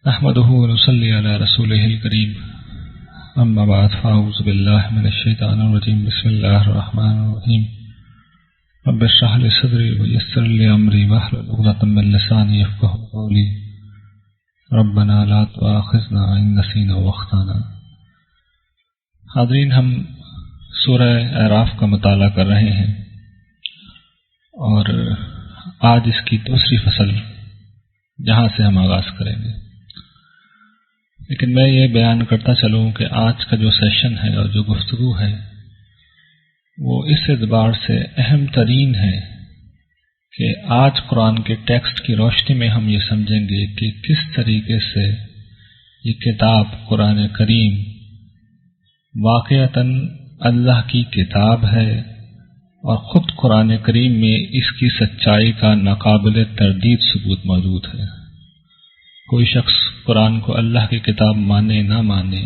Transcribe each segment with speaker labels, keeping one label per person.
Speaker 1: نحمده ونصلي على رسوله الكريم اما بعد فاعوذ بالله من الشيطان الرجيم بسم الله الرحمن الرحيم رب اشرح لي صدري ويسر لي امري واحلل عقدة من لساني يفقهوا قولي ربنا لا تؤاخذنا ان نسينا واخطانا۔ حاضرین، ہم سورہ اعراف کا مطالعہ کر رہے ہیں اور آج اس کی دوسری فصل جہاں سے ہم آغاز کریں گے، لیکن میں یہ بیان کرتا چلوں کہ آج کا جو سیشن ہے اور جو گفتگو ہے وہ اس اعتبار سے اہم ترین ہے کہ آج قرآن کے ٹیکسٹ کی روشنی میں ہم یہ سمجھیں گے کہ کس طریقے سے یہ کتاب قرآن کریم واقعتاً اللہ کی کتاب ہے اور خود قرآن کریم میں اس کی سچائی کا ناقابل تردید ثبوت موجود ہے۔ کوئی شخص قرآن کو اللہ کی کتاب مانے نہ مانے،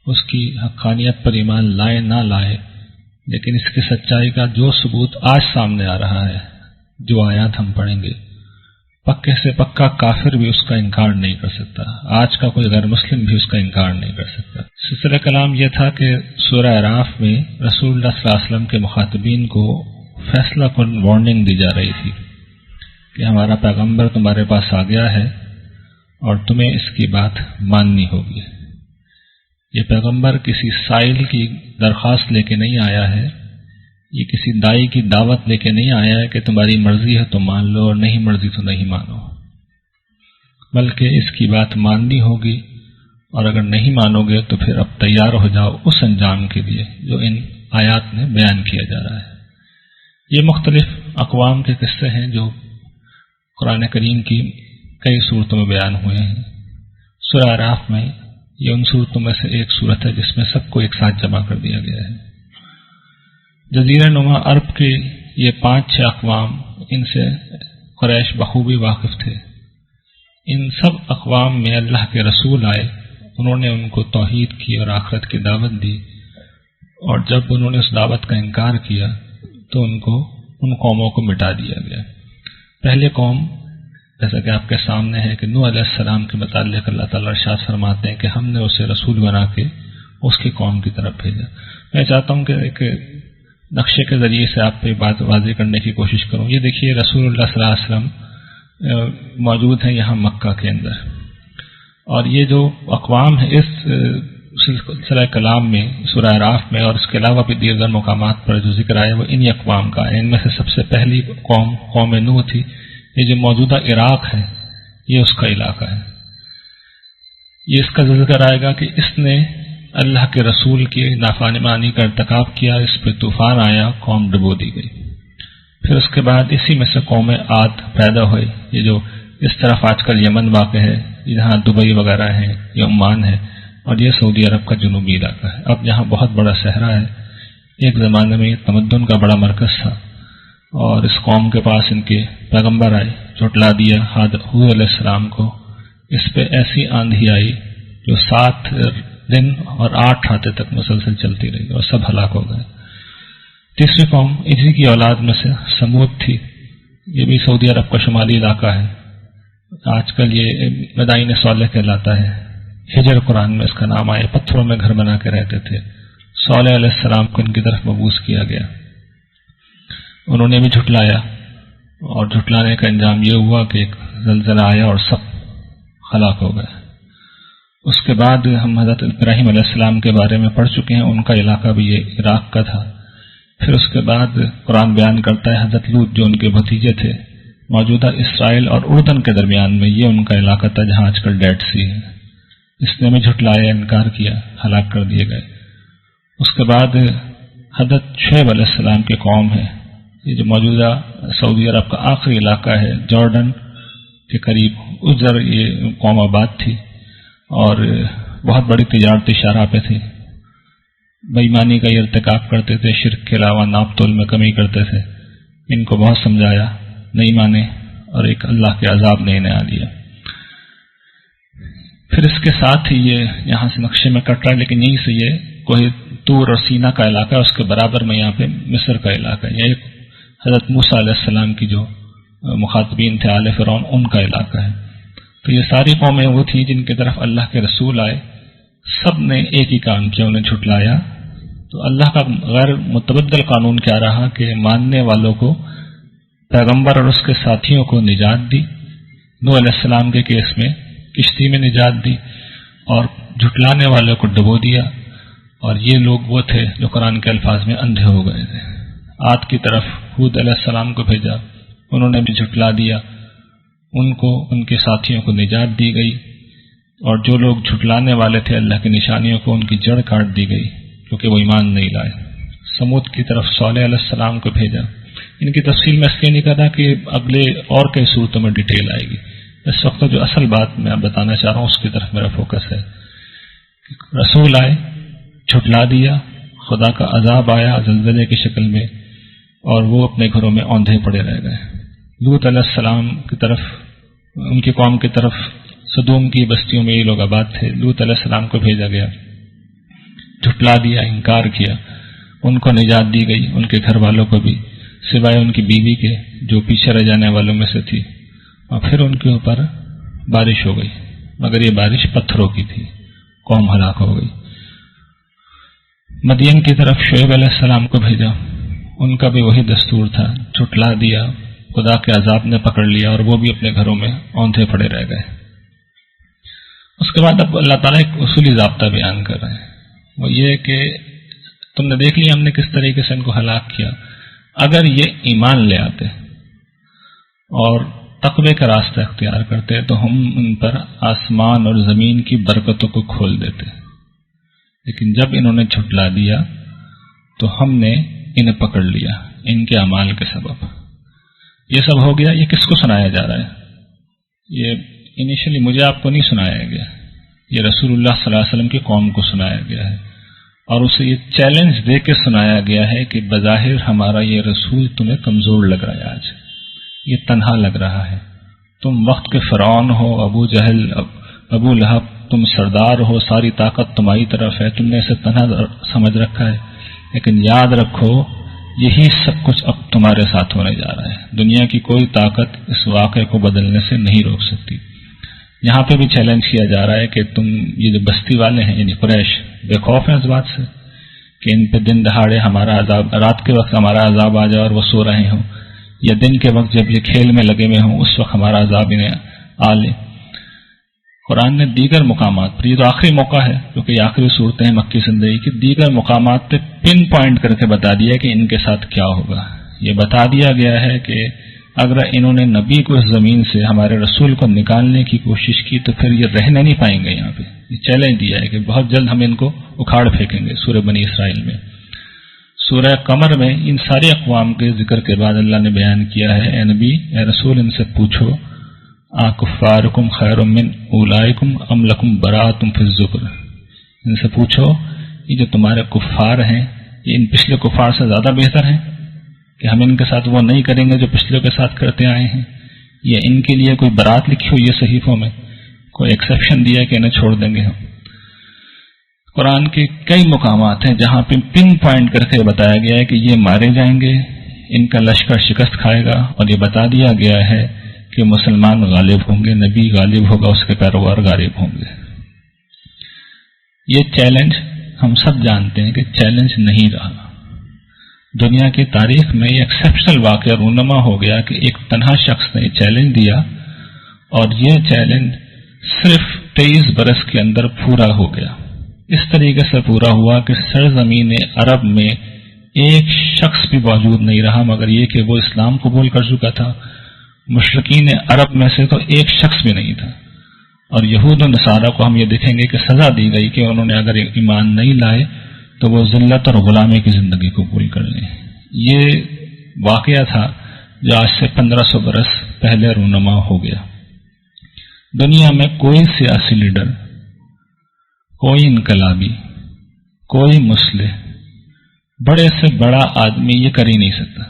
Speaker 1: اس کی حقانیت پر ایمان لائے نہ لائے، لیکن اس کی سچائی کا جو ثبوت آج سامنے آ رہا ہے، جو آیات ہم پڑھیں گے، پکے سے پکا کافر بھی اس کا انکار نہیں کر سکتا، آج کا کوئی غیر مسلم بھی اس کا انکار نہیں کر سکتا۔ سلسلہ کلام یہ تھا کہ سورہ اعراف میں رسول اللہ صلی اللہ علیہ وسلم کے مخاطبین کو فیصلہ کن وارننگ دی جا رہی تھی کہ ہمارا پیغمبر تمہارے پاس آ گیا ہے اور تمہیں اس کی بات ماننی ہوگی۔ یہ پیغمبر کسی سائل کی درخواست لے کے نہیں آیا ہے، یہ کسی دائی کی دعوت لے کے نہیں آیا ہے کہ تمہاری مرضی ہے تو مان لو اور نہیں مرضی تو نہیں مانو، بلکہ اس کی بات ماننی ہوگی، اور اگر نہیں مانو گے تو پھر اب تیار ہو جاؤ اس انجام کے لیے جو ان آیات میں بیان کیا جا رہا ہے۔ یہ مختلف اقوام کے قصے ہیں جو قرآن کریم کی کئی صورتوں میں بیان ہوئے ہیں۔ سورہ اعراف میں یہ ان صورتوں میں سے ایک صورت ہے جس میں سب کو ایک ساتھ جمع کر دیا گیا ہے۔ جزیرہ نما عرب کے یہ 5-6 اقوام، ان سے قریش بخوبی واقف تھے۔ ان سب اقوام میں اللہ کے رسول آئے، انہوں نے ان کو توحید کی اور آخرت کی دعوت دی، اور جب انہوں نے اس دعوت کا انکار کیا تو ان قوموں کو مٹا دیا گیا۔ پہلے قوم، جیسا کہ آپ کے سامنے ہے کہ نوح علیہ السلام کے متعلق اللہ تعالیٰ ارشاد فرماتے ہیں کہ ہم نے اسے رسول بنا کے اس کی قوم کی طرف بھیجا۔ میں چاہتا ہوں کہ ایک نقشے کے ذریعے سے آپ پہ بات واضح کرنے کی کوشش کروں۔ یہ دیکھیے، رسول اللہ صلی اللہ علیہ وسلم موجود ہیں یہاں مکہ کے اندر، اور یہ جو اقوام ہے اس سلسلہ کلام میں سورہ اعراف میں اور اس کے علاوہ بھی دیگر مقامات پر جو ذکر آئے وہ انہی اقوام کا ہے۔ ان میں سے سب سے پہلی قوم نوح تھی۔ یہ جو موجودہ عراق ہے یہ اس کا علاقہ ہے۔ یہ اس کا ذکر آئے گا کہ اس نے اللہ کے رسول کی نافرمانی کا ارتکاب کیا، اس پہ طوفان آیا، قوم ڈبو دی گئی۔ پھر اس کے بعد اسی میں سے قوم عاد پیدا ہوئی، یہ جو اس طرف آج کل یمن واقع ہے، جہاں دبئی وغیرہ ہے، یہ عمان ہے، اور یہ سعودی عرب کا جنوبی علاقہ ہے۔ اب یہاں بہت بڑا صحرا ہے۔ ایک زمانے میں یہ تمدن کا بڑا مرکز تھا، اور اس قوم کے پاس ان کے پیغمبر آئے، جھٹلا دیا حود علیہ السلام کو۔ اس پہ ایسی آندھی آئی جو 7 دن اور 8 ہفتے تک مسلسل چلتی رہی اور سب ہلاک ہو گئے۔ تیسری قوم اسی کی اولاد میں سے سمود تھی۔ یہ بھی سعودی عرب کا شمالی علاقہ ہے، آج کل یہ مدائن صالح کہلاتا ہے۔ ہجر قرآن میں اس کا نام آیا۔ پتھروں میں گھر بنا کے رہتے تھے۔ صالح علیہ السلام کو ان کی طرف مبعوث کیا گیا، انہوں نے بھی جھٹلایا، اور جھٹلانے کا انجام یہ ہوا کہ ایک زلزلہ آیا اور سب ہلاک ہو گئے۔ اس کے بعد ہم حضرت ابراہیم علیہ السلام کے بارے میں پڑھ چکے ہیں، ان کا علاقہ بھی یہ عراق کا تھا۔ پھر اس کے بعد قرآن بیان کرتا ہے حضرت لوط جو ان کے بھتیجے تھے، موجودہ اسرائیل اور اردن کے درمیان میں یہ ان کا علاقہ تھا جہاں آج کل ڈیڈ سی ہے۔ اس نے بھی جھٹلایا، انکار کیا، ہلاک کر دیے گئے۔ اس کے بعد حضرت شعیب علیہ السلام کی قوم ہے، یہ جو موجودہ سعودی عرب کا آخری علاقہ ہے، جارڈن کے قریب، اس جگہ یہ قوم آباد تھی اور بہت بڑی تجارتی شاہراہ پہ تھی۔ بے ایمانی کا یہ ارتکاب کرتے تھے، شرک کے علاوہ ناپ تول میں کمی کرتے تھے۔ ان کو بہت سمجھایا، نہیں مانے، اور ایک اللہ کے عذاب نے انہیں آ لیا۔ پھر اس کے ساتھ ہی یہ یہاں سے نقشے میں کٹ رہا ہے، لیکن یہیں سے یہ کوہ طور اور سینا کا علاقہ ہے، اس کے برابر میں یہاں پہ مصر کا علاقہ ہے۔ یہ حضرت موسیٰ علیہ السلام کی جو مخاطبین تھے آل فرعون، ان کا علاقہ ہے۔ تو یہ ساری قومیں وہ تھیں جن کی طرف اللہ کے رسول آئے، سب نے ایک ہی کام کیا، انہیں جھٹلایا۔ تو اللہ کا غیر متبدل قانون کیا رہا کہ ماننے والوں کو، پیغمبر اور اس کے ساتھیوں کو نجات دی، نوح علیہ السلام کے کیس میں کشتی میں نجات دی، اور جھٹلانے والوں کو ڈبو دیا۔ اور یہ لوگ وہ تھے جو قرآن کے الفاظ میں اندھے ہو گئے تھے۔ عاد کی طرف ہود علیہ السلام کو بھیجا، انہوں نے بھی جھٹلا دیا، ان کو، ان کے ساتھیوں کو نجات دی گئی، اور جو لوگ جھٹلانے والے تھے اللہ کی نشانیوں کو، ان کی جڑ کاٹ دی گئی کیونکہ وہ ایمان نہیں لائے۔ سمود کی طرف صالح علیہ السلام کو بھیجا۔ ان کی تفصیل میں اس لیے نہیں کرتا کہ اگلے اور کئی صورتوں میں ڈیٹیل آئے گی۔ اس وقت جو اصل بات میں بتانا چاہ رہا ہوں اس کی طرف میرا فوکس ہے۔ رسول آئے، جھٹلا دیا، خدا کا عذاب آیا زلزلے کی شکل میں، اور وہ اپنے گھروں میں اوندھے پڑے رہ گئے۔ لوط علیہ السلام کی طرف، ان کی قوم کی طرف، سدوم کی بستیوں میں یہ لوگ آباد تھے، لوط علیہ السلام کو بھیجا گیا، جھٹلا دیا، انکار کیا، ان کو نجات دی گئی، ان کے گھر والوں کو بھی، سوائے ان کی بیوی کے جو پیچھے رہ جانے والوں میں سے تھی۔ اور پھر ان کے اوپر بارش ہو گئی، مگر یہ بارش پتھروں کی تھی، قوم ہلاک ہو گئی۔ مدین کی طرف شعیب علیہ السلام کو بھیجا، ان کا بھی وہی دستور تھا، جھٹلا دیا، خدا کے عذاب نے پکڑ لیا، اور وہ بھی اپنے گھروں میں اوندھے پڑے رہ گئے۔ اس کے بعد اب اللہ تعالیٰ ایک اصولی ضابطہ بیان کر رہے ہیں، وہ یہ کہ تم نے دیکھ لیا ہم نے کس طریقے سے ان کو ہلاک کیا، اگر یہ ایمان لے آتے اور تقوی کا راستہ اختیار کرتے تو ہم ان پر آسمان اور زمین کی برکتوں کو کھول دیتے، لیکن جب انہوں نے جھٹلا دیا تو ہم نے انہیں پکڑ لیا ان کے اعمال کے سبب۔ یہ سب ہو گیا، یہ کس کو سنایا جا رہا ہے؟ یہ انیشلی مجھے آپ کو نہیں سنایا گیا، یہ رسول اللہ صلی اللہ علیہ وسلم کی قوم کو سنایا گیا ہے، اور اسے یہ چیلنج دے کے سنایا گیا ہے کہ بظاہر ہمارا یہ رسول تمہیں کمزور لگ رہا ہے، آج یہ تنہا لگ رہا ہے، تم وقت کے فرعون ہو، ابو جہل، ابو لہب، تم سردار ہو، ساری طاقت تمہاری طرف ہے، تم نے اسے تنہا سمجھ رکھا ہے، لیکن یاد رکھو یہی سب کچھ اب تمہارے ساتھ ہونے جا رہا ہے، دنیا کی کوئی طاقت اس واقعے کو بدلنے سے نہیں روک سکتی۔ یہاں پہ بھی چیلنج کیا جا رہا ہے کہ تم یہ جو بستی والے ہیں یعنی قریش بے خوف ہیں اس بات سے کہ ان پہ دن دہاڑے ہمارا عذاب، رات کے وقت ہمارا عذاب آ جائے اور وہ سو رہے ہوں، یا دن کے وقت جب یہ کھیل میں لگے ہوئے ہوں اس وقت ہمارا عذاب انہیں آ لے۔ قرآن نے دیگر مقامات پر، یہ تو آخری موقع ہے کیونکہ یہ آخری صورتیں ہیں مکی زندگی کی، دیگر مقامات پہ پن پوائنٹ کر کے بتا دیا کہ ان کے ساتھ کیا ہوگا۔ یہ بتا دیا گیا ہے کہ اگر انہوں نے نبی کو اس زمین سے، ہمارے رسول کو نکالنے کی کوشش کی تو پھر یہ رہنے نہیں پائیں گے۔ یہاں پہ یہ چیلنج دیا ہے کہ بہت جلد ہم ان کو اکھاڑ پھینکیں گے۔ سورہ بنی اسرائیل میں، سورہ قمر میں ان سارے اقوام کے ذکر کے بعد اللہ نے بیان کیا ہے، اے نبی، اے رسول، ان سے پوچھو کفارکم خیر من اولئکم ام لکم براءۃ فی الزبر، ان سے پوچھو یہ جو تمہارے کفار ہیں یہ ان پچھلے کفار سے زیادہ بہتر ہیں کہ ہم ان کے ساتھ وہ نہیں کریں گے جو پچھلوں کے ساتھ کرتے آئے ہیں، یا ان کے لیے کوئی برات لکھی ہوئی ہے صحیفوں میں، کوئی ایکسیپشن دیا کہ انہیں چھوڑ دیں گے ہم۔ قرآن کے کئی مقامات ہیں جہاں پہ پن پوائنٹ کر کے بتایا گیا ہے کہ یہ مارے جائیں گے، ان کا لشکر شکست کھائے گا، اور یہ بتا دیا گیا ہے کہ مسلمان غالب ہوں گے، نبی غالب ہوگا، اس کے پیروکار غالب ہوں گے۔ یہ چیلنج ہم سب جانتے ہیں کہ چیلنج نہیں رہا، دنیا کی تاریخ میں یہ ایکسیپشنل واقعہ رونما ہو گیا کہ ایک تنہا شخص نے چیلنج دیا، اور یہ چیلنج صرف 23 برس کے اندر پورا ہو گیا۔ اس طریقے سے پورا ہوا کہ سرزمین عرب میں ایک شخص بھی موجود نہیں رہا مگر یہ کہ وہ اسلام قبول کر چکا تھا، مشرکین عرب میں سے تو ایک شخص بھی نہیں تھا، اور یہود و نصارہ کو ہم یہ دیکھیں گے کہ سزا دی گئی کہ انہوں نے اگر ایمان نہیں لائے تو وہ ذلت اور غلامی کی زندگی قبول کر لیں۔ یہ واقعہ تھا جو آج سے 1500 برس پہلے رونما ہو گیا۔ دنیا میں کوئی سیاسی لیڈر، کوئی انقلابی، کوئی مسلح، بڑے سے بڑا آدمی یہ کر ہی نہیں سکتا،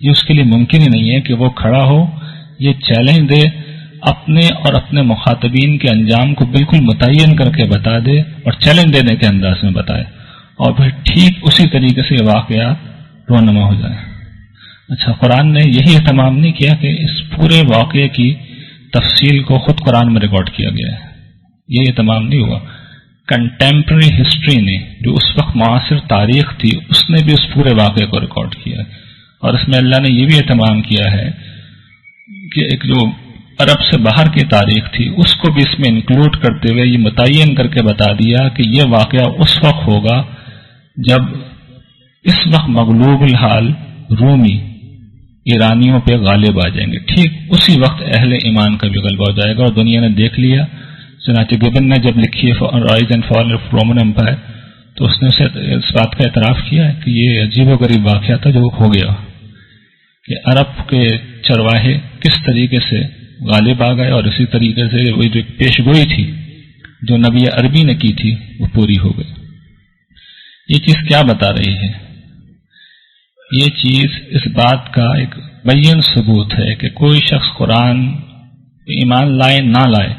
Speaker 1: یہ اس کے لیے ممکن ہی نہیں ہے کہ وہ کھڑا ہو، یہ چیلنج دے، اپنے اور اپنے مخاطبین کے انجام کو بالکل متعین کر کے بتا دے اور چیلنج دینے کے انداز میں بتائے، اور پھر ٹھیک اسی طریقے سے یہ واقعہ رونما ہو جائے۔ اچھا، قرآن نے یہی اہتمام نہیں کیا کہ اس پورے واقعے کی تفصیل کو خود قرآن میں ریکارڈ کیا گیا ہے. یہ تمام نہیں ہوا، کنٹمپرری ہسٹری نے جو اس وقت معاصر تاریخ تھی اس نے بھی اس پورے واقعے کو ریکارڈ کیا ہے. اور اس میں اللہ نے یہ بھی اہتمام کیا ہے کہ ایک جو عرب سے باہر کی تاریخ تھی اس کو بھی اس میں انکلوڈ کرتے ہوئے یہ متعین کر کے بتا دیا کہ یہ واقعہ اس وقت ہوگا جب اس وقت مغلوب الحال رومی ایرانیوں پہ غالب آ جائیں گے. ٹھیک اسی وقت اہل ایمان کا بھی غلبہ ہو جائے گا. اور دنیا نے دیکھ لیا. چنانچہ گبن نے جب لکھی ہے rise and fall of Roman empire تو اس نے اس بات کا اعتراف کیا ہے کہ یہ عجیب و غریب واقعہ تھا جو ہو گیا کہ عرب کے چرواہے کس طریقے سے غالب آ گئے اور اسی طریقے سے وہی جو پیش گوئی تھی جو نبی عربی نے کی تھی وہ پوری ہو گئی. یہ چیز کیا بتا رہی ہے؟ یہ چیز اس بات کا ایک بین ثبوت ہے کہ کوئی شخص قرآن پہ ایمان لائے نہ لائے،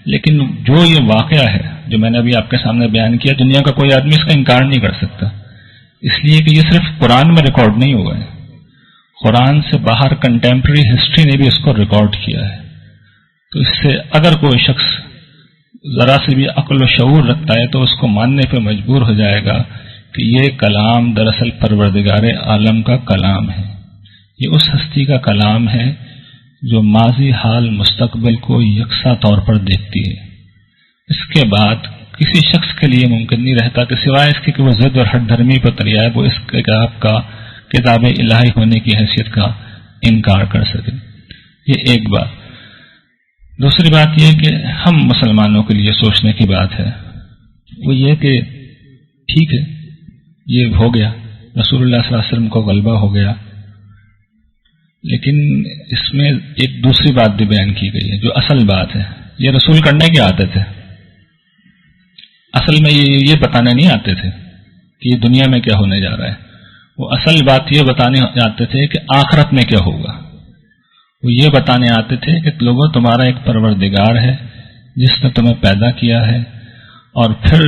Speaker 1: لیکن جو یہ واقعہ ہے جو میں نے ابھی آپ کے سامنے بیان کیا، دنیا کا کوئی آدمی اس کا انکار نہیں کر سکتا، اس لیے کہ یہ صرف قرآن میں ریکارڈ نہیں ہوا ہے، قرآن سے باہر کنٹمپرری ہسٹری نے بھی اس کو ریکارڈ کیا ہے. تو اس سے اگر کوئی شخص ذرا سے بھی عقل و شعور رکھتا ہے تو اس کو ماننے پہ مجبور ہو جائے گا کہ یہ کلام دراصل پروردگار عالم کا کلام ہے. یہ اس ہستی کا کلام ہے جو ماضی، حال، مستقبل کو یکساں طور پر دیکھتی ہے. اس کے بعد کسی شخص کے لیے ممکن نہیں رہتا کہ سوائے اس کے کہ وہ ضد اور ہٹ دھرمی پر تریائے وہ اس کتاب الہی ہونے کی حیثیت کا انکار کر سکے. یہ ایک بات. دوسری بات یہ کہ ہم مسلمانوں کے لیے سوچنے کی بات ہے وہ یہ کہ ٹھیک ہے یہ ہو گیا، رسول اللہ صلی اللہ علیہ وسلم کو غلبہ ہو گیا، لیکن اس میں ایک دوسری بات بھی بیان کی گئی ہے جو اصل بات ہے. یہ رسول کرنے کی عادت ہے. اصل میں یہ بتانے نہیں آتے تھے کہ یہ دنیا میں کیا ہونے جا رہا ہے. وہ اصل بات یہ بتانے آتے تھے کہ آخرت میں کیا ہوگا. وہ یہ بتانے آتے تھے کہ لوگوں تمہارا ایک پروردگار ہے جس نے تمہیں پیدا کیا ہے، اور پھر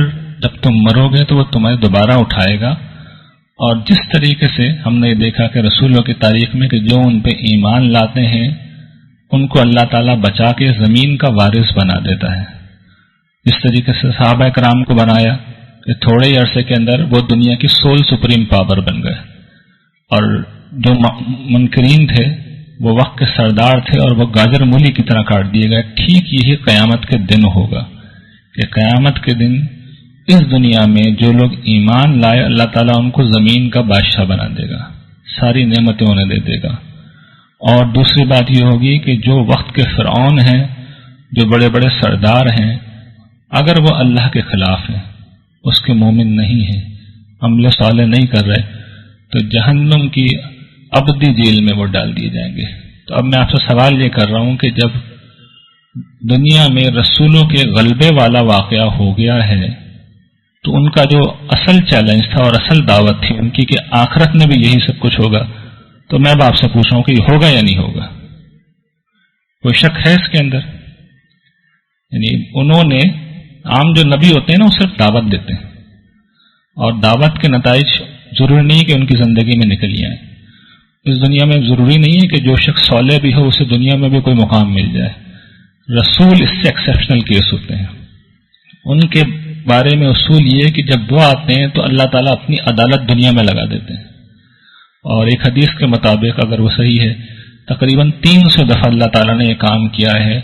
Speaker 1: جب تم مرو گے تو وہ تمہیں دوبارہ اٹھائے گا. اور جس طریقے سے ہم نے دیکھا کہ رسولوں کی تاریخ میں کہ جو ان پہ ایمان لاتے ہیں ان کو اللہ تعالیٰ بچا کے زمین کا وارث بنا دیتا ہے. جس طریقے سے صحابہ کرام کو بنایا کہ تھوڑے ہی عرصے کے اندر وہ دنیا کی سول سپریم پاور بن گئے، اور جو منکرین تھے وہ وقت کے سردار تھے اور وہ گاجر مولی کی طرح کاٹ دیے گئے. ٹھیک یہی قیامت کے دن ہوگا کہ قیامت کے دن اس دنیا میں جو لوگ ایمان لائے اللہ تعالیٰ ان کو زمین کا بادشاہ بنا دے گا، ساری نعمتیں انہیں دے دے گا. اور دوسری بات یہ ہوگی کہ جو وقت کے فرعون ہیں، جو بڑے بڑے سردار ہیں، اگر وہ اللہ کے خلاف ہیں، اس کے مومن نہیں ہیں، عمل صالح نہیں کر رہے، تو جہنم کی ابدی جیل میں وہ ڈال دیے جائیں گے. تو اب میں آپ سے سوال یہ کر رہا ہوں کہ جب دنیا میں رسولوں کے غلبے والا واقعہ ہو گیا ہے تو ان کا جو اصل چیلنج تھا اور اصل دعوت تھی ان کی کہ آخرت میں بھی یہی سب کچھ ہوگا، تو میں اب آپ سے پوچھ رہا ہوں کہ یہ ہوگا یا نہیں ہوگا؟ کوئی شک ہے اس کے اندر؟ یعنی انہوں نے عام جو نبی ہوتے ہیں نا وہ صرف دعوت دیتے ہیں، اور دعوت کے نتائج ضروری نہیں کہ ان کی زندگی میں نکل آئیں. اس دنیا میں ضروری نہیں ہے کہ جو شخص صالح بھی ہو اسے دنیا میں بھی کوئی مقام مل جائے. رسول اس سے ایکسیپشنل کیس ہوتے ہیں. ان کے بارے میں اصول یہ ہے کہ جب وہ آتے ہیں تو اللہ تعالیٰ اپنی عدالت دنیا میں لگا دیتے ہیں. اور ایک حدیث کے مطابق اگر وہ صحیح ہے تقریباً 300 دفعہ اللہ تعالیٰ نے یہ کام کیا ہے،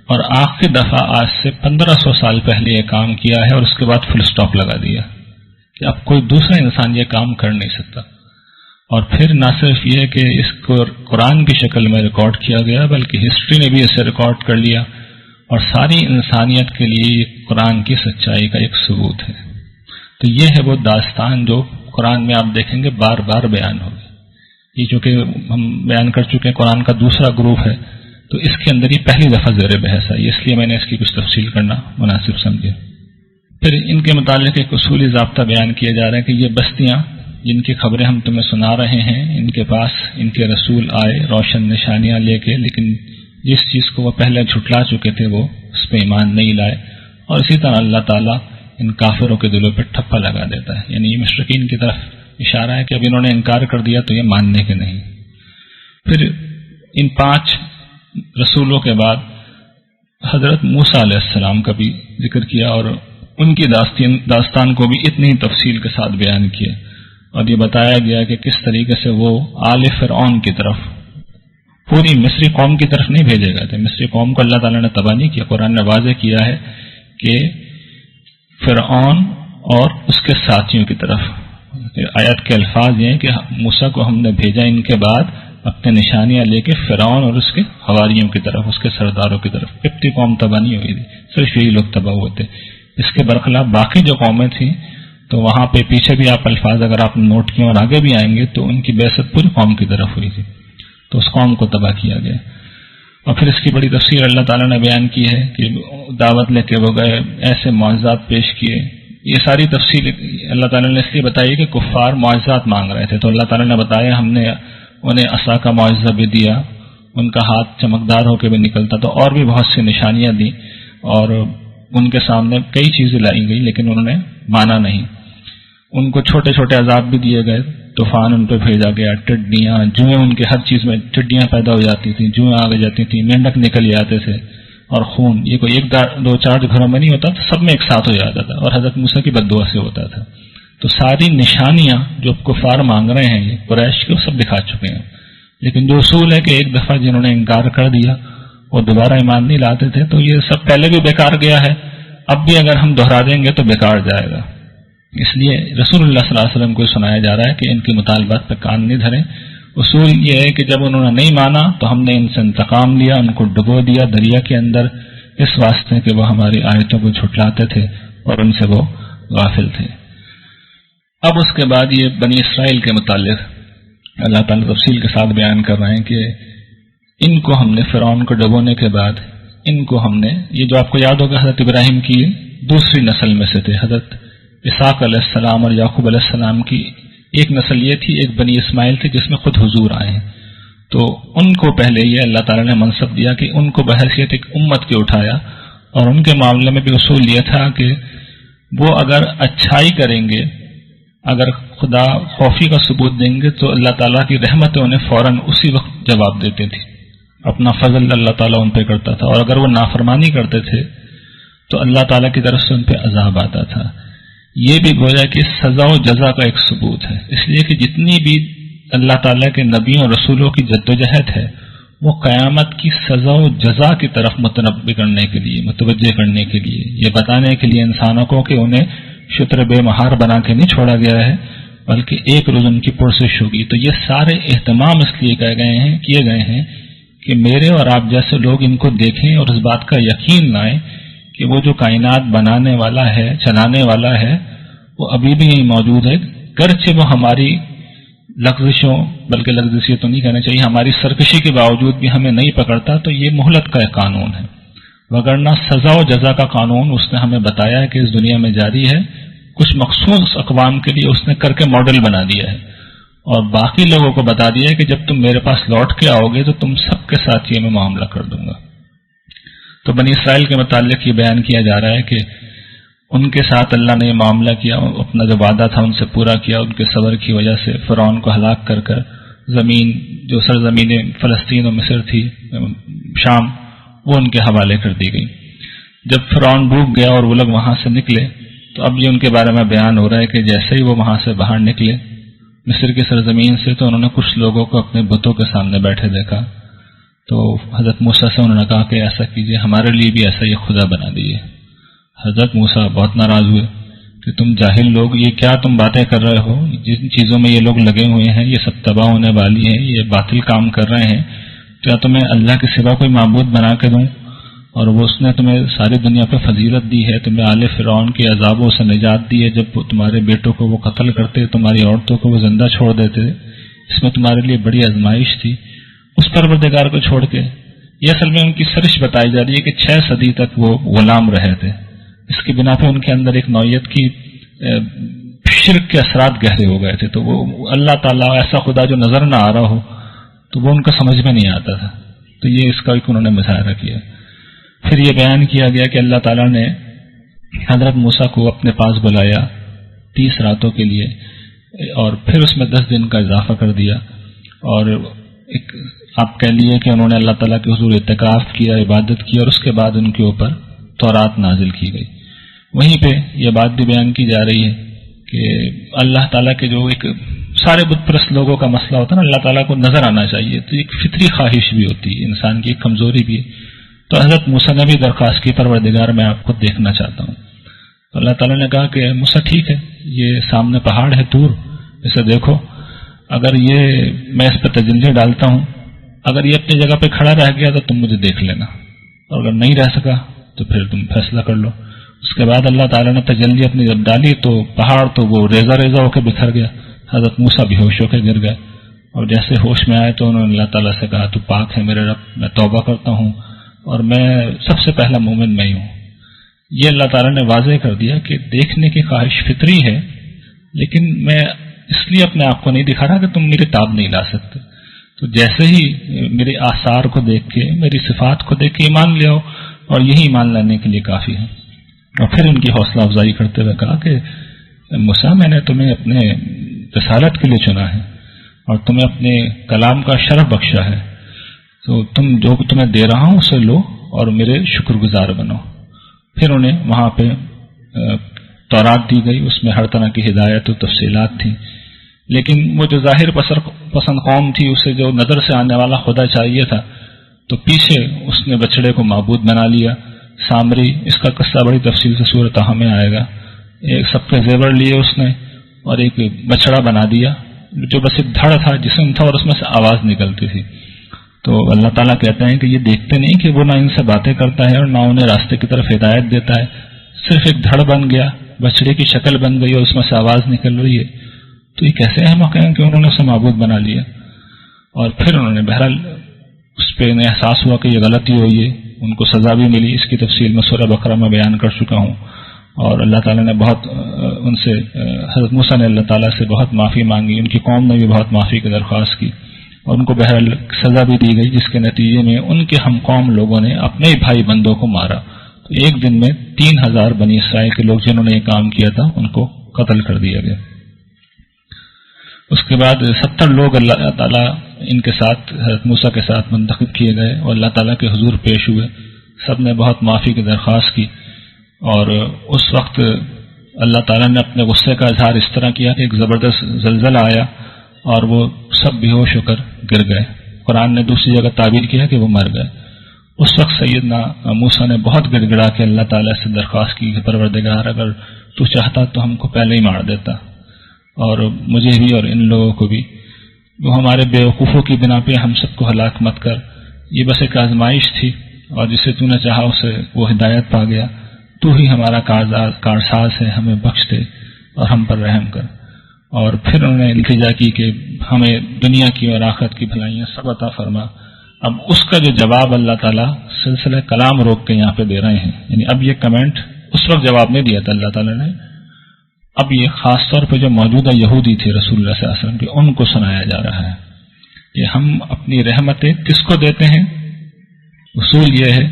Speaker 1: اور آخری دفعہ آج سے 1500 سال پہلے یہ کام کیا ہے، اور اس کے بعد فل سٹاپ لگا دیا کہ اب کوئی دوسرا انسان یہ کام کر نہیں سکتا. اور پھر نہ صرف یہ کہ اس کو قرآن کی شکل میں ریکارڈ کیا گیا بلکہ ہسٹری نے بھی اسے ریکارڈ کر لیا، اور ساری انسانیت کے لیے یہ قرآن کی سچائی کا ایک ثبوت ہے. تو یہ ہے وہ داستان جو قرآن میں آپ دیکھیں گے بار بار بیان ہوگی. یہ چونکہ ہم بیان کر چکے ہیں قرآن کا دوسرا گروپ ہے تو اس کے اندر ہی پہلی دفعہ زیر بحث آئی، اس لیے میں نے اس کی کچھ تفصیل کرنا مناسب سمجھا. پھر ان کے متعلق ایک اصولی ضابطہ بیان کیا جا رہا ہے کہ یہ بستیاں جن کی خبریں ہم تمہیں سنا رہے ہیں ان کے پاس ان کے رسول آئے روشن نشانیاں لے کے، لیکن جس چیز کو وہ پہلے جھٹلا چکے تھے وہ اس پہ ایمان نہیں لائے، اور اسی طرح اللہ تعالیٰ ان کافروں کے دلوں پہ ٹھپا لگا دیتا ہے. یعنی یہ مشرکین کی طرف اشارہ ہے کہ اب انہوں نے انکار کر دیا تو یہ ماننے کے نہیں. پھر ان 5 رسولوں کے بعد حضرت موسیٰ علیہ السلام کا بھی ذکر کیا اور ان کی داستان کو بھی اتنی تفصیل کے ساتھ بیان کیا، اور یہ بتایا گیا کہ کس طریقے سے وہ آل فرعون کی طرف، پوری مصری قوم کی طرف نہیں بھیجے گئے تھے. مصری قوم کو اللہ تعالیٰ نے تباہ نہیں کیا. قرآن نے واضح کیا ہے کہ فرعون اور اس کے ساتھیوں کی طرف. آیت کے الفاظ یہ ہیں کہ موسیٰ کو ہم نے بھیجا ان کے بعد اپنے نشانیاں لے کے فرعون اور اس کے حواریوں کی طرف، اس کے سرداروں کی طرف. قبطی قوم تباہ نہیں ہوئی تھی، صرف یہی لوگ تباہ ہوئے تھے. اس کے برخلاف باقی جو قومیں تھیں تو وہاں پہ پیچھے بھی آپ الفاظ اگر آپ نوٹ کیے اور آگے بھی آئیں گے تو ان کی بعثت پوری قوم کی طرف ہوئی تھی، تو اس قوم کو تباہ کیا گیا. اور پھر اس کی بڑی تفسیر اللہ تعالیٰ نے بیان کی ہے کہ دعوت لے کے وہ گئے، ایسے معجزات پیش کیے. یہ ساری تفصیل اللہ تعالیٰ نے اس لیے بتائی کہ کفار معجزات مانگ رہے تھے، تو اللہ تعالیٰ نے بتایا ہم نے انہیں عصا کا معجزہ بھی دیا، ان کا ہاتھ چمکدار ہو کے بھی نکلتا، تو اور بھی بہت سی نشانیاں دی اور ان کے سامنے کئی چیزیں لائی گئی لیکن انہوں نے مانا نہیں. ان کو چھوٹے چھوٹے عذاب بھی دیے گئے، طوفان ان پہ بھیجا گیا، ٹڈیاں، جوئیں، ان کے ہر چیز میں ٹڈیاں پیدا ہو جاتی تھیں، جوئیں آ جاتی تھیں، مینڈک نکل جاتے تھے، اور خون. یہ کوئی ایک دو چار گھروں میں نہیں ہوتا تھا، سب میں ایک ساتھ ہو جاتا تھا، اور حضرت موسیٰ کی بد دعا سے ہوتا تھا. تو ساری نشانیاں جو کفار مانگ رہے ہیں یہ قریش کو سب دکھا چکے ہیں. لیکن جو اصول ہے کہ ایک دفعہ جنہوں نے انکار کر دیا وہ دوبارہ ایمان نہیں لاتے تھے، تو یہ سب پہلے بھی بیکار گیا ہے، اب بھی اگر ہم دہرا دیں گے تو بیکار جائے گا. اس لیے رسول اللہ صلی اللہ علیہ وسلم کو سنایا جا رہا ہے کہ ان کی مطالبات پہ کان نہیں دھریں. اصول یہ ہے کہ جب انہوں نے نہیں مانا تو ہم نے ان سے انتقام لیا، ان کو ڈبو دیا دریا کے اندر، اس واسطے کہ وہ ہماری آیتوں کو جھٹلاتے تھے اور ان سے وہ غافل تھے. اب اس کے بعد یہ بنی اسرائیل کے متعلق اللہ تعالیٰ تفصیل کے ساتھ بیان کر رہے ہیں کہ ان کو ہم نے فرعون کو ڈبونے کے بعد ان کو ہم نے، یہ جو آپ کو یاد ہوگا حضرت ابراہیم کی دوسری نسل میں سے تھے، حضرت اسحاق علیہ السلام اور یعقوب علیہ السلام کی ایک نسل یہ تھی، ایک بنی اسماعیل تھی جس میں خود حضور آئے ہیں. تو ان کو پہلے یہ اللہ تعالیٰ نے منصب دیا کہ ان کو بحیثیت ایک امت کے اٹھایا، اور ان کے معاملے میں بھی اصول یہ تھا کہ وہ اگر اچھائی کریں گے، اگر خدا خوفی کا ثبوت دیں گے تو اللہ تعالیٰ کی رحمتیں انہیں فوراً اسی وقت جواب دیتی تھی، اپنا فضل اللہ تعالیٰ ان پہ کرتا تھا. اور اگر وہ نافرمانی کرتے تھے تو اللہ تعالیٰ کی طرف سے ان پہ عذاب آتا تھا. یہ بھی گویا کہ سزا و جزا کا ایک ثبوت ہے، اس لیے کہ جتنی بھی اللہ تعالیٰ کے نبیوں اور رسولوں کی جدوجہد ہے وہ قیامت کی سزا و جزا کی طرف متنبع کرنے کے لیے، متوجہ کرنے کے لیے، یہ بتانے کے لیے انسانوں کو کہ انہیں شتر بے مہار بنا کے نہیں چھوڑا گیا ہے بلکہ ایک روز ان کی پرسش ہوگی. تو یہ سارے اہتمام اس لیے کیے گئے ہیں کہ میرے اور آپ جیسے لوگ ان کو دیکھیں اور اس بات کا یقین لائیں کہ وہ جو کائنات بنانے والا ہے، چلانے والا ہے، وہ ابھی بھی یہیں موجود ہے. گرچہ وہ ہماری لغزشوں، بلکہ لغزشیں تو نہیں کہنا چاہیے، ہماری سرکشی کے باوجود بھی ہمیں نہیں پکڑتا، تو یہ مہلت کا ایک قانون ہے، وگرنہ سزا و جزا کا قانون اس نے ہمیں بتایا ہے کہ اس دنیا میں جاری ہے. کچھ مخصوص اقوام کے لیے اس نے کر کے ماڈل بنا دیا ہے، اور باقی لوگوں کو بتا دیا ہے کہ جب تم میرے پاس لوٹ کے آؤ گے تو تم سب کے ساتھ یہ میں معاملہ کر دوں گا. تو بنی اسرائیل کے متعلق یہ بیان کیا جا رہا ہے کہ ان کے ساتھ اللہ نے یہ معاملہ کیا، اپنا جو وعدہ تھا ان سے پورا کیا. ان کے صبر کی وجہ سے فرعون کو ہلاک کر کر زمین، جو سرزمین فلسطین و مصر تھی، شام، وہ ان کے حوالے کر دی گئی. جب فرعون ڈوب گیا اور وہ لوگ وہاں سے نکلے تو اب یہ ان کے بارے میں بیان ہو رہا ہے کہ جیسے ہی وہ وہاں سے باہر نکلے مصر کی سرزمین سے، تو انہوں نے کچھ لوگوں کو اپنے بتوں کے سامنے بیٹھے دیکھا. تو حضرت موسیٰ سے انہوں نے کہا کہ ایسا کیجئے، ہمارے لیے بھی ایسا یہ خدا بنا دیجیے. حضرت موسیٰ بہت ناراض ہوئے کہ تم جاہل لوگ، یہ کیا تم باتیں کر رہے ہو؟ جن چیزوں میں یہ لوگ لگے ہوئے ہیں یہ سب تباہ ہونے والی ہیں، یہ باطل کام کر رہے ہیں. کیا تمہیں اللہ کے سوا کوئی معبود بنا کے دوں؟ اور وہ اس نے تمہیں ساری دنیا پہ فضیلت دی ہے، تمہیں آل فرعون کے عذابوں سے نجات دی ہے. جب وہ تمہارے بیٹوں کو وہ قتل کرتے، تمہاری عورتوں کو وہ زندہ چھوڑ دیتے، اس میں تمہارے لیے بڑی آزمائش تھی. اس پروردگار کو چھوڑ کے، یہ اصل میں ان کی سرش بتائی جا رہی ہے کہ 6 صدی تک وہ غلام رہے تھے. اس کی بنا پہ ان کے اندر ایک نوعیت کی شرک کے اثرات گہرے ہو گئے تھے. تو وہ اللہ تعالیٰ ایسا خدا جو نظر نہ آ رہا ہو تو وہ ان کا سمجھ میں نہیں آتا تھا. تو یہ اس کا ایک انہوں نے مظاہرہ کیا. پھر یہ بیان کیا گیا کہ اللہ تعالیٰ نے حضرت موسیٰ کو اپنے پاس بلایا 30 راتوں کے لیے، اور پھر اس میں 10 دن کا اضافہ کر دیا. اور ایک آپ کہہ لیے کہ انہوں نے اللہ تعالیٰ کے حضور اعتکاف کیا، عبادت کی، اور اس کے بعد ان کے اوپر تورات نازل کی گئی۔ وہیں پہ یہ بات بھی بیان کی جا رہی ہے کہ اللہ تعالیٰ کے جو ایک سارے بت پرست لوگوں کا مسئلہ ہوتا ہے نا، اللہ تعالیٰ کو نظر آنا چاہیے، تو ایک فطری خواہش بھی ہوتی ہے، انسان کی ایک کمزوری بھی ہے۔ تو حضرت موسیٰ نے بھی درخواست کی، پروردگار میں آپ کو دیکھنا چاہتا ہوں۔ تو اللہ تعالیٰ نے کہا کہ موسیٰ ٹھیک ہے، یہ سامنے پہاڑ ہے دور، اسے دیکھو، اگر یہ میں اس پہ تجلی ڈالتا ہوں، اگر یہ اپنی جگہ پہ کھڑا رہ گیا تو تم مجھے دیکھ لینا، اور اگر نہیں رہ سکا تو پھر تم فیصلہ کر لو۔ اس کے بعد اللہ تعالیٰ نے تجلی اپنی جب ڈالی تو پہاڑ تو وہ ریزہ ریزہ ہو کے بکھر گیا، حضرت موسیٰ بھی ہوش ہو کے گر گئے، اور جیسے ہوش میں آئے تو انہوں نے اللہ تعالیٰ سے کہا تو پاک ہے میرے رب، میں توبہ کرتا ہوں اور میں سب سے پہلا مومن میں ہی ہوں۔ یہ اللہ تعالیٰ نے واضح کر دیا کہ دیکھنے کی خواہش فطری ہے، لیکن میں اس لیے اپنے آپ کو نہیں دکھا رہا کہ تم میری تاب نہیں لا سکتے۔ تو جیسے ہی میرے آثار کو دیکھ کے، میری صفات کو دیکھ کے ایمان لے آؤ، اور یہی ایمان لانے کے لیے کافی ہے۔ اور پھر ان کی حوصلہ افزائی کرتے ہوئے کہا کہ موسیٰ، میں نے تمہیں اپنے رسالت کے لیے چنا ہے اور تمہیں اپنے کلام کا شرف بخشا ہے، تو تم جو تمہیں دے رہا ہوں اسے لو اور میرے شکر گزار بنو۔ پھر انہیں وہاں پہ تورات دی گئی، اس میں ہر طرح کی ہدایت و تفصیلات تھیں، لیکن وہ جو ظاہر پسند قوم تھی، اسے جو نظر سے آنے والا خدا چاہیے تھا، تو پیچھے اس نے بچڑے کو معبود بنا لیا۔ سامری، اس کا قصہ بڑی تفصیل سے سورۃ طٰہٰ میں آئے گا، ایک سب کے زیور لیے اس نے اور ایک بچڑا بنا دیا جو بس ایک دھڑ تھا، جسم تھا، اور اس میں سے آواز نکلتی تھی۔ تو اللہ تعالیٰ کہتے ہیں کہ یہ دیکھتے نہیں کہ وہ نہ ان سے باتیں کرتا ہے اور نہ انہیں راستے کی طرف ہدایت دیتا ہے، صرف ایک دھڑ بن گیا، بچڑے کی شکل بن گئی اور اس میں سے آواز نکل رہی ہے۔ تو یہ کیسے احمق ہیں کہ انہوں نے اسے معبود بنا لیا۔ اور پھر انہوں نے بہرحال اس پہ انہیں احساس ہوا کہ یہ غلطی ہوئی ہے، ان کو سزا بھی ملی، اس کی تفصیل میں سورہ بقرہ میں بیان کر چکا ہوں، اور اللہ تعالیٰ نے بہت ان سے، حضرت موسیٰ نے اللہ تعالیٰ سے بہت معافی مانگی، ان کی قوم نے بھی بہت معافی کی درخواست کی، اور ان کو بہرحال سزا بھی دی گئی، جس کے نتیجے میں ان کے ہم قوم لوگوں نے اپنے ہی بھائی بندوں کو مارا۔ تو ایک دن میں 3000 بنی اسرائیل کے لوگ جنہوں نے یہ کام کیا تھا ان کو قتل کر دیا گیا۔ اس کے بعد 70 لوگ اللہ تعالیٰ ان کے ساتھ، حضرت موسیٰ کے ساتھ منتخب کیے گئے اور اللہ تعالیٰ کے حضور پیش ہوئے، سب نے بہت معافی کی درخواست کی، اور اس وقت اللہ تعالیٰ نے اپنے غصے کا اظہار اس طرح کیا کہ ایک زبردست زلزلہ آیا اور وہ سب بے ہوش ہو کر گر گئے۔ قرآن نے دوسری جگہ تعبیر کیا کہ وہ مر گئے۔ اس وقت سیدنا موسیٰ نے بہت گڑ گڑا کے اللہ تعالیٰ سے درخواست کی کہ پروردگار، اگر تو چاہتا تو ہم کو پہلے ہی مار دیتا، اور مجھے بھی اور ان لوگوں کو بھی، وہ ہمارے بے وقوفوں کی بنا پہ ہم سب کو ہلاک مت کر، یہ بس ایک آزمائش تھی، اور جسے تو نے چاہا اسے وہ ہدایت پا گیا، تو ہی ہمارا کارساز ہے، ہمیں بخش دے اور ہم پر رحم کر۔ اور پھر انہوں نے التجا کی کہ ہمیں دنیا کی اور آخرت کی بھلائیاں سب عطا فرما۔ اب اس کا جو جواب اللہ تعالیٰ سلسلہ کلام روک کے یہاں پہ دے رہے ہیں، یعنی اب یہ کمنٹ اس وقت جواب نہیں دیا تھا اللہ تعالیٰ نے، اب یہ خاص طور پہ جو موجودہ یہودی تھے رسول اللہ صلی اللہ علیہ وسلم کے، ان کو سنایا جا رہا ہے کہ ہم اپنی رحمتیں کس کو دیتے ہیں۔ اصول یہ ہے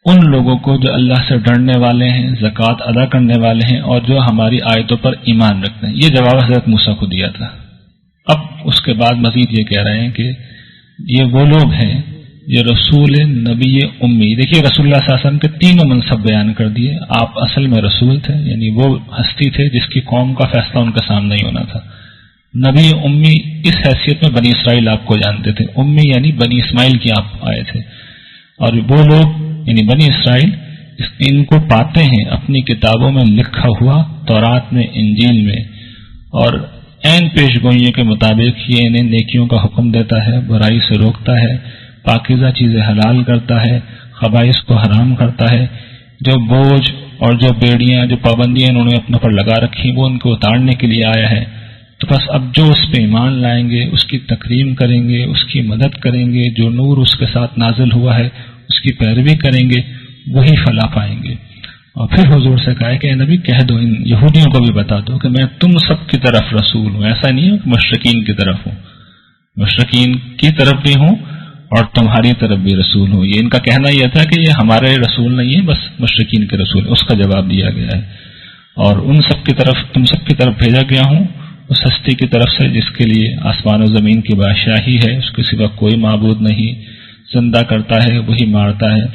Speaker 1: ان لوگوں کو جو اللہ سے ڈرنے والے ہیں، زکوٰۃ ادا کرنے والے ہیں، اور جو ہماری آیتوں پر ایمان رکھتے ہیں۔ یہ جواب حضرت موسیٰ کو دیا تھا۔ اب اس کے بعد مزید یہ کہہ رہے ہیں کہ یہ وہ لوگ ہیں یہ رسول نبی امی، دیکھیے رسول اللہ صلی اللہ علیہ وسلم کے تینوں منصب بیان کر دیے۔ آپ اصل میں رسول تھے، یعنی وہ ہستی تھے جس کی قوم کا فیصلہ ان کے سامنے ہی ہونا تھا۔ نبی امی اس حیثیت میں بنی اسرائیل آپ کو جانتے تھے، امی یعنی بنی اسماعیل کی آپ آئے تھے، اور وہ لوگ یعنی بنی اسرائیل ان کو پاتے ہیں اپنی کتابوں میں لکھا ہوا، تورات میں، انجیل میں، اور عین پیش گوئیوں کے مطابق یہ انہیں نیکیوں کا حکم دیتا ہے، برائی سے روکتا ہے، پاکیزہ چیزیں حلال کرتا ہے، خبائث کو حرام کرتا ہے، جو بوجھ اور جو بیڑیاں، جو پابندیاں انہوں نے اپنے پر لگا رکھی وہ ان کو اتارنے کے لیے آیا ہے۔ تو بس اب جو اس پہ ایمان لائیں گے، اس کی تکریم کریں گے، اس کی مدد کریں گے، جو نور اس کے ساتھ نازل ہوا ہے اس کی پیروی کریں گے، وہی فلاح پائیں گے۔ اور پھر حضور سے کہا کہ اے نبی کہہ دو، ان یہودیوں کو بھی بتا دو کہ میں تم سب کی طرف رسول ہوں، ایسا نہیں ہے کہ مشرکین کی طرف ہوں، مشرکین کی طرف بھی ہوں اور تمہاری طرف بھی رسول ہوں۔ یہ ان کا کہنا یہ تھا کہ یہ ہمارے رسول نہیں ہے، بس مشرکین کے رسول، اس کا جواب دیا گیا ہے۔ اور ان سب کی طرف، تم سب کی طرف بھیجا گیا ہوں، اس ہستی کی طرف سے جس کے لیے آسمان و زمین کی بادشاہی ہے، اس کے سوا کوئی معبود نہیں، زندہ کرتا ہے وہی مارتا ہے،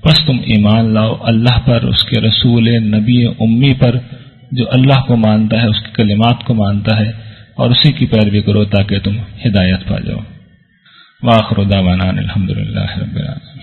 Speaker 1: بس تم ایمان لاؤ اللہ پر، اس کے رسول نبی امی پر جو اللہ کو مانتا ہے، اس کی کلمات کو مانتا ہے، اور اسی کی پیروی کرو تاکہ تم ہدایت پا جاؤ۔ وآخر دعوانا الحمدللہ رب العالمین۔